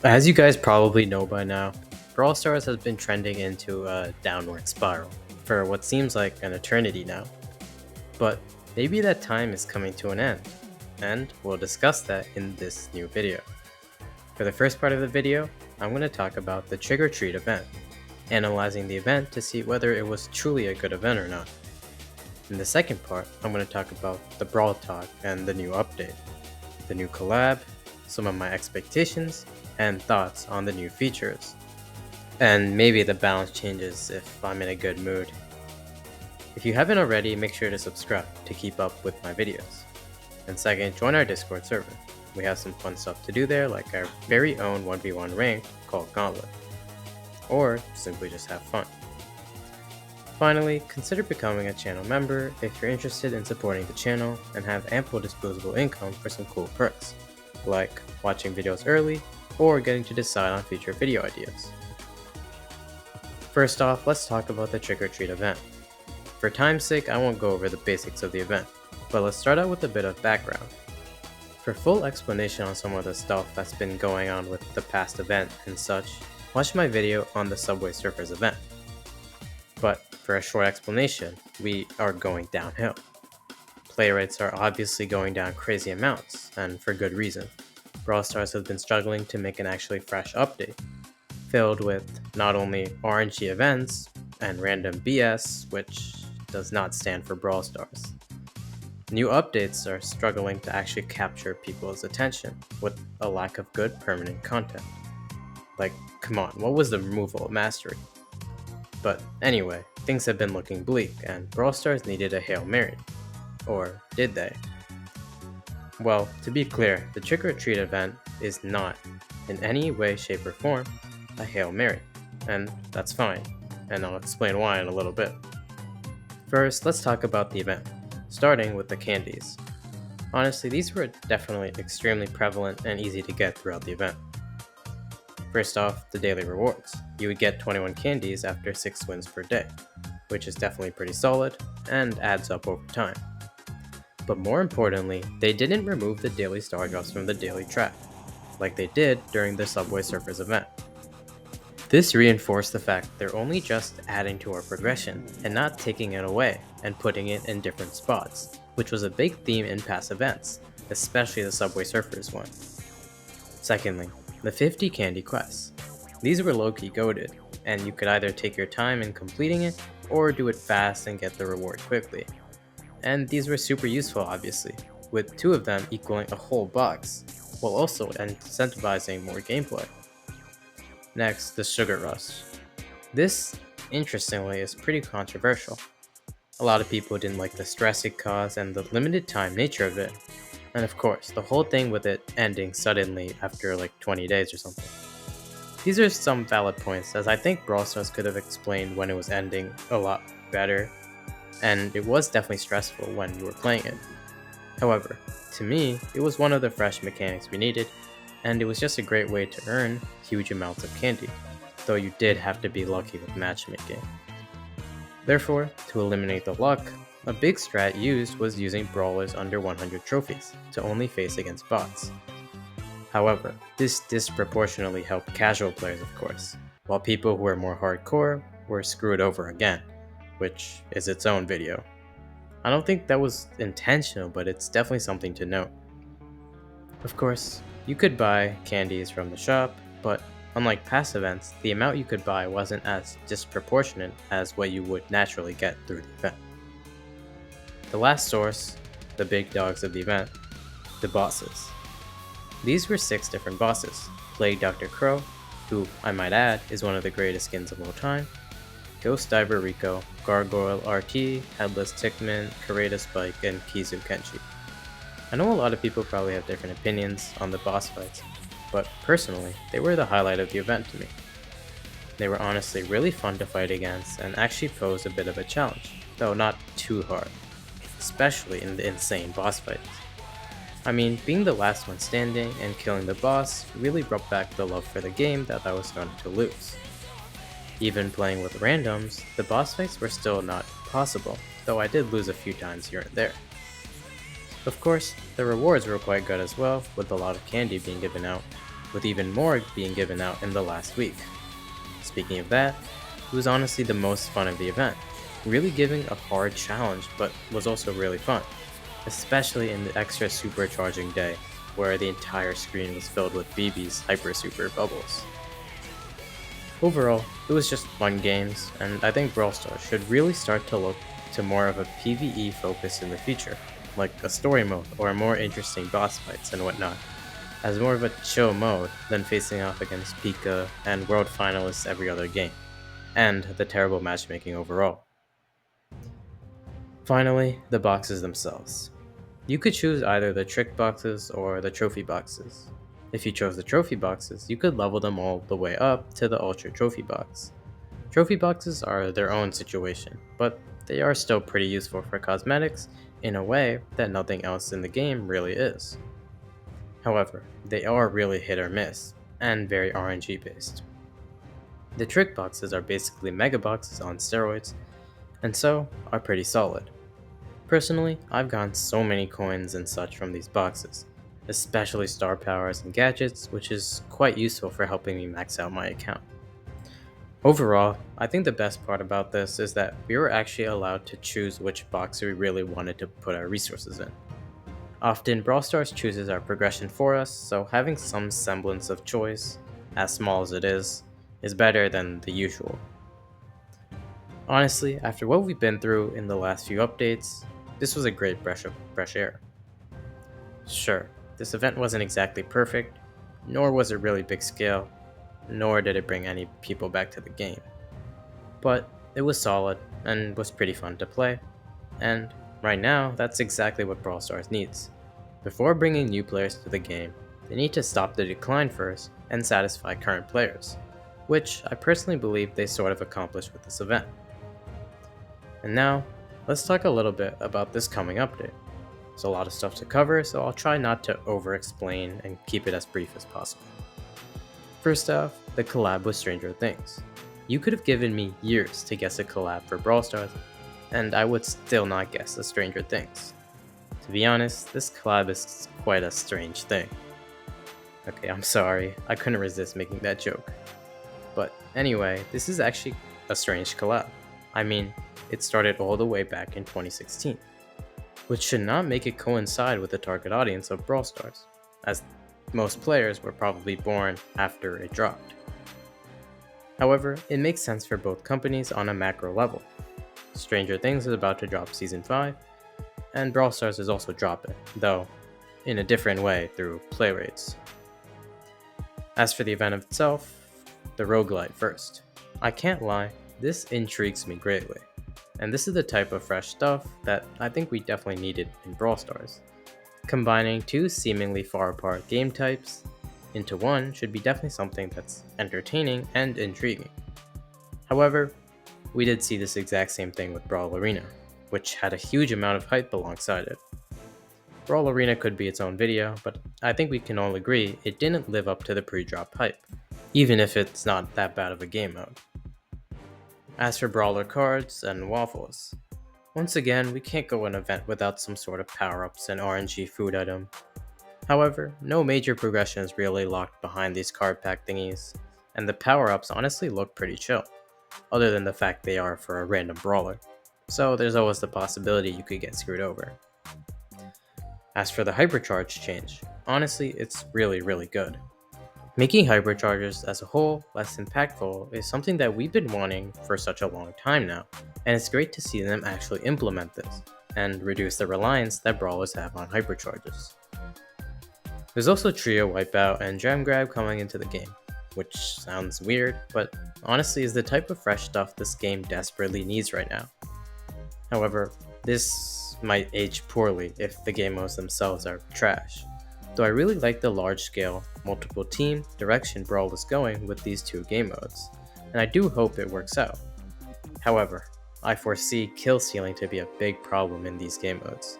As you guys probably know by now, Brawl Stars has been trending into a downward spiral for what seems like an eternity now. But maybe that time is coming to an end, and we'll discuss that in this new video. For the first part of the video, I'm going to talk about the Trick or Treat event, analyzing the event to see whether it was truly a good event or not. In the second part, I'm going to talk about the Brawl Talk and the new update, the new collab, some of my expectations, and thoughts on the new features. And maybe the balance changes if I'm in a good mood. If you haven't already, make sure to subscribe to keep up with my videos. And second, join our Discord server. We have some fun stuff to do there, like our very own 1v1 rank called Gauntlet. Or simply just have fun. Finally, consider becoming a channel member if you're interested in supporting the channel and have ample disposable income for some cool perks, like watching videos early or getting to decide on future video ideas. First off, let's talk about the Trick or Treat event. For time's sake, I won't go over the basics of the event, but let's start out with a bit of background. For full explanation on some of the stuff that's been going on with the past event and such, watch my video on the Subway Surfers event. But for a short explanation, we are going downhill. Play rates are obviously going down crazy amounts, and for good reason. Brawl Stars has been struggling to make an actually fresh update, filled with not only RNG events and random BS, which does not stand for Brawl Stars. New updates are struggling to actually capture people's attention with a lack of good permanent content. Like, come on, what was the removal of Mastery? But anyway, things have been looking bleak, and Brawl Stars needed a Hail Mary. Or did they? Well, to be clear, the Trick or Treat event is not, in any way, shape, or form, a Hail Mary, and that's fine, and I'll explain why in a little bit. First, let's talk about the event, starting with the candies. Honestly, these were definitely extremely prevalent and easy to get throughout the event. First off, the daily rewards. You would get 21 candies after 6 wins per day, which is definitely pretty solid and adds up over time. But more importantly, they didn't remove the daily star drops from the daily trap, like they did during the Subway Surfers event. This reinforced the fact they're only just adding to our progression and not taking it away and putting it in different spots, which was a big theme in past events, especially the Subway Surfers one. Secondly, the 50 candy quests. These were low-key goated, and you could either take your time in completing it or do it fast and get the reward quickly. And these were super useful obviously, with 2 of them equaling a whole box, while also incentivizing more gameplay. Next, the Sugar Rush. This, interestingly, is pretty controversial. A lot of people didn't like the stress it caused and the limited time nature of it, and of course, the whole thing with it ending suddenly after like 20 days or something. These are some valid points, as I think Brawl Stars could have explained when it was ending a lot better, and it was definitely stressful when you were playing it. However, to me, it was one of the fresh mechanics we needed, and it was just a great way to earn huge amounts of candy, though you did have to be lucky with matchmaking. Therefore, to eliminate the luck, a big strat used was using brawlers under 100 trophies to only face against bots. However, this disproportionately helped casual players of course, while people who were more hardcore were screwed over again, which is its own video. I don't think that was intentional, but it's definitely something to note. Of course, you could buy candies from the shop, but unlike past events, the amount you could buy wasn't as disproportionate as what you would naturally get through the event. The last source, the big dogs of the event, the bosses. These were 6 different bosses: Plague Dr. Crow, who, I might add, is one of the greatest skins of all time, Ghost Diver Rico, Gargoyle RT, Headless Tickman, Karate Spike, and Kizu Kenshi. I know a lot of people probably have different opinions on the boss fights, but personally, they were the highlight of the event to me. They were honestly really fun to fight against and actually posed a bit of a challenge, though not too hard, especially in the insane boss fights. I mean, being the last one standing and killing the boss really brought back the love for the game that I was starting to lose. Even playing with randoms, the boss fights were still not possible, though I did lose a few times here and there. Of course, the rewards were quite good as well, with a lot of candy being given out, with even more being given out in the last week. Speaking of that, it was honestly the most fun of the event, really giving a hard challenge but was also really fun, especially in the extra supercharging day where the entire screen was filled with BB's hyper super bubbles. Overall, it was just fun games, and I think Brawl Stars should really start to look to more of a PvE focus in the future, like a story mode or more interesting boss fights and whatnot, as more of a chill mode than facing off against Pika and world finalists every other game, and the terrible matchmaking overall. Finally, the boxes themselves. You could choose either the trick boxes or the trophy boxes. If you chose the trophy boxes, you could level them all the way up to the Ultra Trophy box. Trophy boxes are their own situation, but they are still pretty useful for cosmetics in a way that nothing else in the game really is. However, they are really hit or miss, and very RNG based. The trick boxes are basically mega boxes on steroids, and so are pretty solid. Personally, I've gotten so many coins and such from these boxes, especially star powers and gadgets, which is quite useful for helping me max out my account. Overall, I think the best part about this is that we were actually allowed to choose which box we really wanted to put our resources in. Often, Brawl Stars chooses our progression for us, so having some semblance of choice, as small as it is better than the usual. Honestly, after what we've been through in the last few updates, this was a great breath of fresh air. Sure, this event wasn't exactly perfect, nor was it really big scale, nor did it bring any people back to the game. But it was solid and was pretty fun to play, and right now that's exactly what Brawl Stars needs. Before bringing new players to the game, they need to stop the decline first and satisfy current players, which I personally believe they sort of accomplished with this event. And now, let's talk a little bit about this coming update. There's a lot of stuff to cover, so I'll try not to over-explain and keep it as brief as possible. First off, the collab with Stranger Things. You could have given me years to guess a collab for Brawl Stars, and I would still not guess the Stranger Things. To be honest, this collab is quite a strange thing. Okay, I'm sorry, I couldn't resist making that joke. But anyway, this is actually a strange collab. I mean, it started all the way back in 2016, which should not make it coincide with the target audience of Brawl Stars, as most players were probably born after it dropped. However, it makes sense for both companies on a macro level. Stranger Things is about to drop Season 5, and Brawl Stars is also dropping, though in a different way through play rates. As for the event itself, the roguelite first. I can't lie, this intrigues me greatly, and this is the type of fresh stuff that I think we definitely needed in Brawl Stars. Combining two seemingly far apart game types into one should be definitely something that's entertaining and intriguing. However, we did see this exact same thing with Brawl Arena, which had a huge amount of hype alongside it. Brawl Arena could be its own video, but I think we can all agree it didn't live up to the pre-drop hype, even if it's not that bad of a game mode. As for Brawler cards and waffles, once again, we can't go an event without some sort of power-ups and RNG food item. However, no major progression is really locked behind these card pack thingies, and the power-ups honestly look pretty chill, other than the fact they are for a random brawler, so there's always the possibility you could get screwed over. As for the hypercharge change, honestly it's really good. Making hyperchargers as a whole less impactful is something that we've been wanting for such a long time now, and it's great to see them actually implement this, and reduce the reliance that brawlers have on hypercharges. There's also Trio Wipeout and Gem Grab coming into the game, which sounds weird, but honestly is the type of fresh stuff this game desperately needs right now. However, this might age poorly if the game modes themselves are trash, though I really like the large-scale, multiple team direction Brawl is going with these two game modes, and I do hope it works out. However, I foresee kill stealing to be a big problem in these game modes.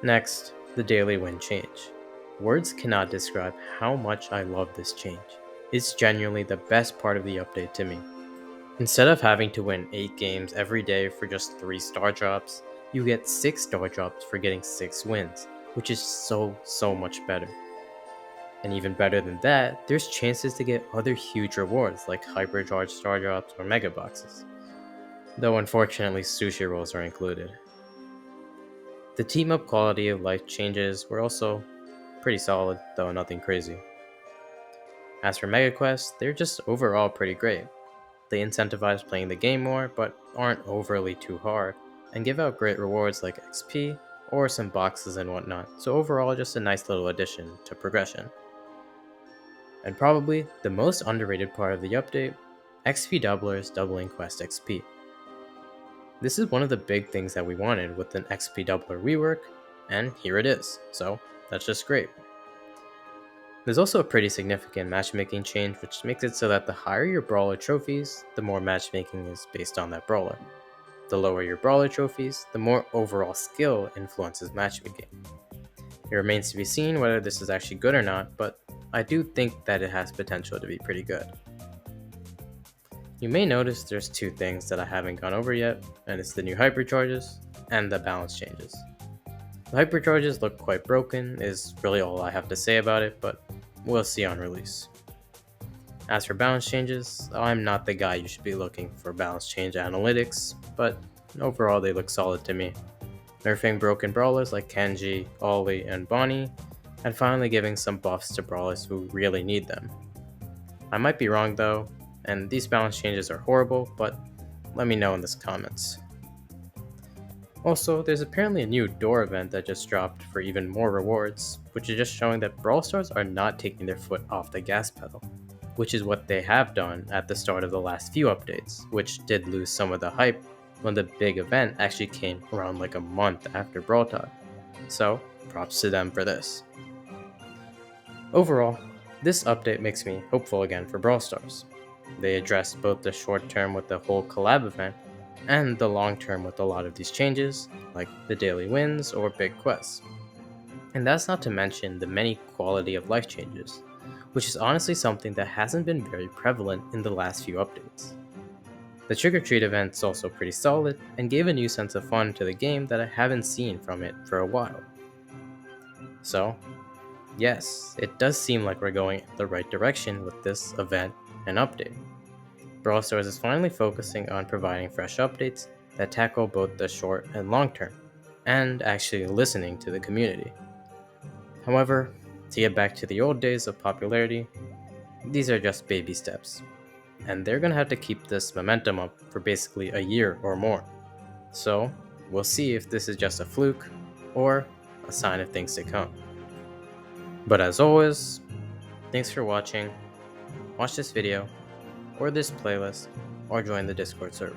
Next, the daily win change. Words cannot describe how much I love this change. It's genuinely the best part of the update to me. Instead of having to win 8 games every day for just 3 star drops, you get 6 star drops for getting 6 wins, which is so much better. And even better than that, there's chances to get other huge rewards like hypercharged star drops or mega boxes. Though unfortunately sushi rolls are included. The team up quality of life changes were also pretty solid, though nothing crazy. As for mega quests, they're just overall pretty great. They incentivize playing the game more, but aren't overly too hard, and give out great rewards like XP or some boxes and whatnot, so overall just a nice little addition to progression. And probably the most underrated part of the update, XP doublers doubling quest XP. This is one of the big things that we wanted with an XP doubler rework, and here it is, so that's just great. There's also a pretty significant matchmaking change, which makes it so that the higher your brawler trophies, the more matchmaking is based on that brawler. The lower your brawler trophies, the more overall skill influences matchmaking. It remains to be seen whether this is actually good or not, but I do think that it has potential to be pretty good. You may notice there's two things that I haven't gone over yet, and it's the new hypercharges and the balance changes. The hypercharges look quite broken, is really all I have to say about it, but we'll see on release. As for balance changes, I'm not the guy you should be looking for balance change analytics, but overall they look solid to me. Nerfing broken brawlers like Kenji, Ollie, and Bonnie, and finally giving some buffs to brawlers who really need them. I might be wrong though, and these balance changes are horrible, but let me know in the comments. Also, there's apparently a new door event that just dropped for even more rewards, which is just showing that Brawl Stars are not taking their foot off the gas pedal, which is what they have done at the start of the last few updates, which did lose some of the hype when the big event actually came around like a month after Brawl Talk. So, props to them for this. Overall, this update makes me hopeful again for Brawl Stars. They addressed both the short term with the whole collab event, and the long term with a lot of these changes, like the daily wins or big quests. And that's not to mention the many quality of life changes, which is honestly something that hasn't been very prevalent in the last few updates. The Trick or Treat event's also pretty solid, and gave a new sense of fun to the game that I haven't seen from it for a while. So, yes, it does seem like we're going in the right direction with this event and update. Brawl Stars is finally focusing on providing fresh updates that tackle both the short and long term, and actually listening to the community. However, to get back to the old days of popularity, these are just baby steps, and they're gonna have to keep this momentum up for basically a year or more. So, we'll see if this is just a fluke or a sign of things to come. But as always, thanks for watching. Watch this video, or this playlist, or join the Discord server.